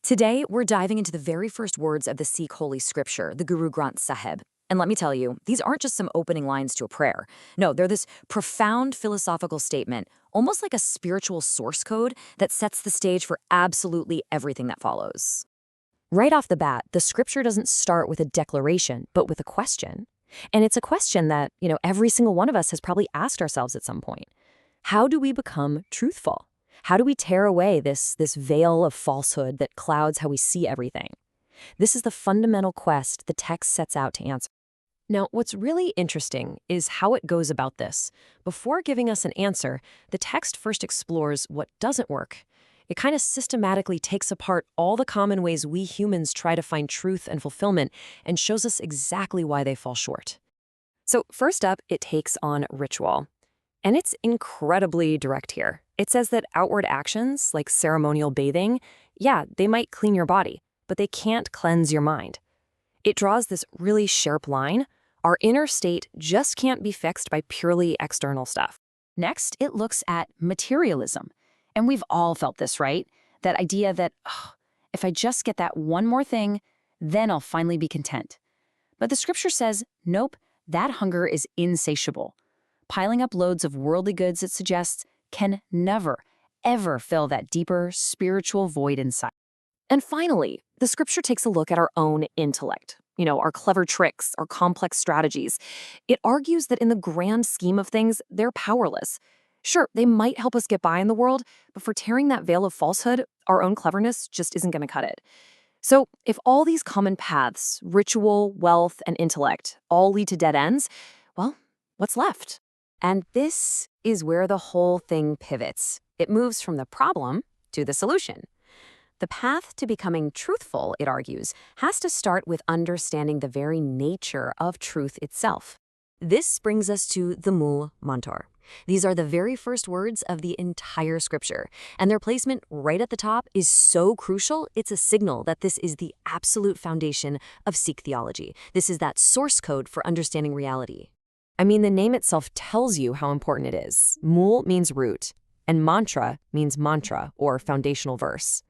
Today, we're diving into the very first words of the Sikh Holy Scripture, the Guru Granth Sahib. And let me tell you, these aren't just some opening lines to a prayer. No, they're this profound philosophical statement, almost like a spiritual source code that sets the stage for absolutely everything that follows. Right off the bat, the scripture doesn't start with a declaration, but with a question. And it's a question that, every single one of us has probably asked ourselves at some point. How do we become truthful? How do we tear away this veil of falsehood that clouds how we see everything? This is the fundamental quest the text sets out to answer. Now, what's really interesting is how it goes about this. Before giving us an answer, the text first explores what doesn't work. It kind of systematically takes apart all the common ways we humans try to find truth and fulfillment and shows us exactly why they fall short. So first up, it takes on ritual. And it's incredibly direct here. It says that outward actions, like ceremonial bathing, they might clean your body, but they can't cleanse your mind. It draws this really sharp line. Our inner state just can't be fixed by purely external stuff. Next, it looks at materialism. And we've all felt this, right? That idea that, if I just get that one more thing, then I'll finally be content. But the scripture says, nope, that hunger is insatiable. Piling up loads of worldly goods, it suggests, can never, ever fill that deeper spiritual void inside. And finally, the scripture takes a look at our own intellect, our clever tricks, our complex strategies. It argues that in the grand scheme of things, they're powerless. Sure, they might help us get by in the world, but for tearing that veil of falsehood, our own cleverness just isn't going to cut it. So if all these common paths, ritual, wealth, and intellect, all lead to dead ends, well, what's left? And this is where the whole thing pivots. It moves from the problem to the solution. The path to becoming truthful, it argues, has to start with understanding the very nature of truth itself. This brings us to the Mool Mantar. These are the very first words of the entire scripture, and their placement right at the top is so crucial, it's a signal that this is the absolute foundation of Sikh theology. This is that source code for understanding reality. I mean, the name itself tells you how important it is. Mool means root, and mantra means mantra, or foundational verse.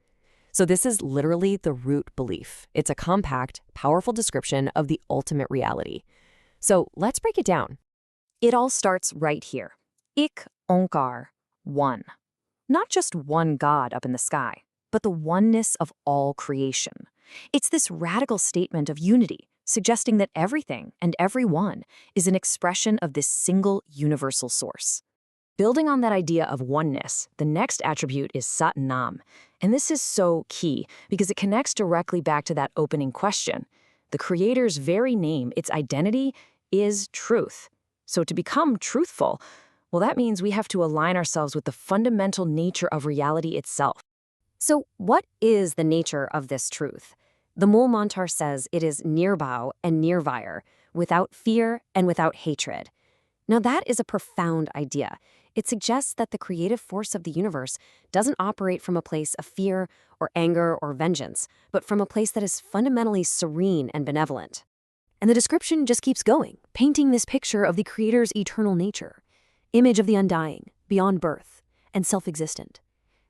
So this is literally the root belief. It's a compact, powerful description of the ultimate reality. So let's break it down. It all starts right here. Ik Onkar, one. Not just one God up in the sky, but the oneness of all creation. It's this radical statement of unity, suggesting that everything and everyone is an expression of this single universal source. Building on that idea of oneness, the next attribute is Sat Nam. And this is so key because it connects directly back to that opening question. The Creator's very name, its identity, is truth. So to become truthful, well, that means we have to align ourselves with the fundamental nature of reality itself. So what is the nature of this truth? The Mool Mantar says it is nirbhau and nirvair, without fear and without hatred. Now that is a profound idea. It suggests that the creative force of the universe doesn't operate from a place of fear or anger or vengeance, but from a place that is fundamentally serene and benevolent. And the description just keeps going, painting this picture of the Creator's eternal nature, image of the undying, beyond birth, and self-existent.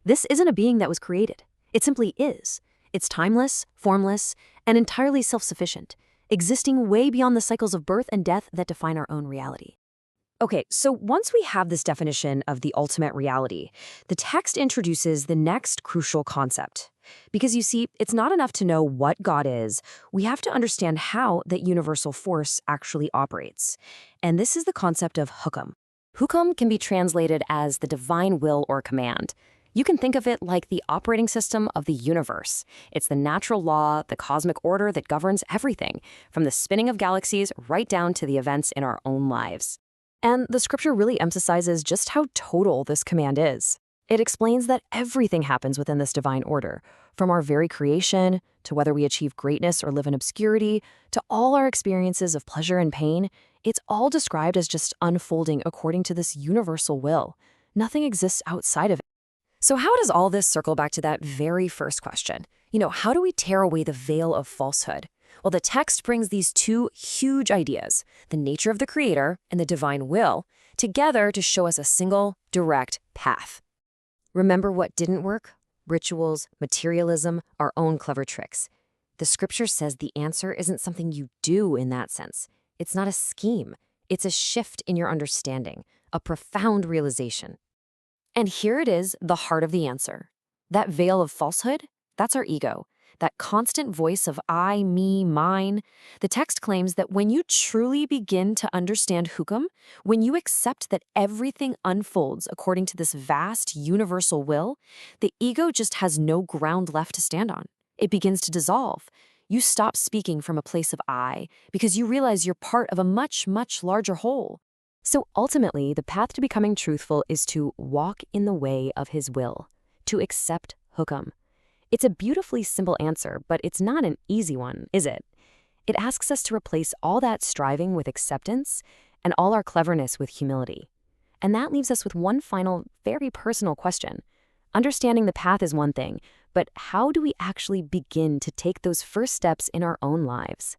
This isn't a being that was created. It simply is. It's timeless, formless, and entirely self-sufficient, existing way beyond the cycles of birth and death that define our own reality. Okay, so once we have this definition of the ultimate reality, the text introduces the next crucial concept. Because you see, it's not enough to know what God is, we have to understand how that universal force actually operates. And this is the concept of hukam. Hukam can be translated as the divine will or command. You can think of it like the operating system of the universe. It's the natural law, the cosmic order that governs everything, from the spinning of galaxies right down to the events in our own lives. And the scripture really emphasizes just how total this command is. It explains that everything happens within this divine order, from our very creation, to whether we achieve greatness or live in obscurity, to all our experiences of pleasure and pain. It's all described as just unfolding according to this universal will. Nothing exists outside of it. So how does all this circle back to that very first question? How do we tear away the veil of falsehood? Well, the text brings these two huge ideas, the nature of the Creator and the divine will, together to show us a single, direct path. Remember what didn't work? rituals, materialism, our own clever tricks. The scripture says the answer isn't something you do in that sense. It's not a scheme. It's a shift in your understanding, a profound realization. And here it is, the heart of the answer. That veil of falsehood, that's our ego. That constant voice of I, me, mine. The text claims that when you truly begin to understand hukum, when you accept that everything unfolds according to this vast universal will, the ego just has no ground left to stand on. It begins to dissolve. You stop speaking from a place of I because you realize you're part of a much, much larger whole. So ultimately, the path to becoming truthful is to walk in the way of his will, to accept hukum. It's a beautifully simple answer, but it's not an easy one, is it? It asks us to replace all that striving with acceptance and all our cleverness with humility. And that leaves us with one final, very personal question. Understanding the path is one thing, but how do we actually begin to take those first steps in our own lives?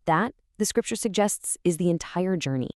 That, the scripture suggests, is the entire journey.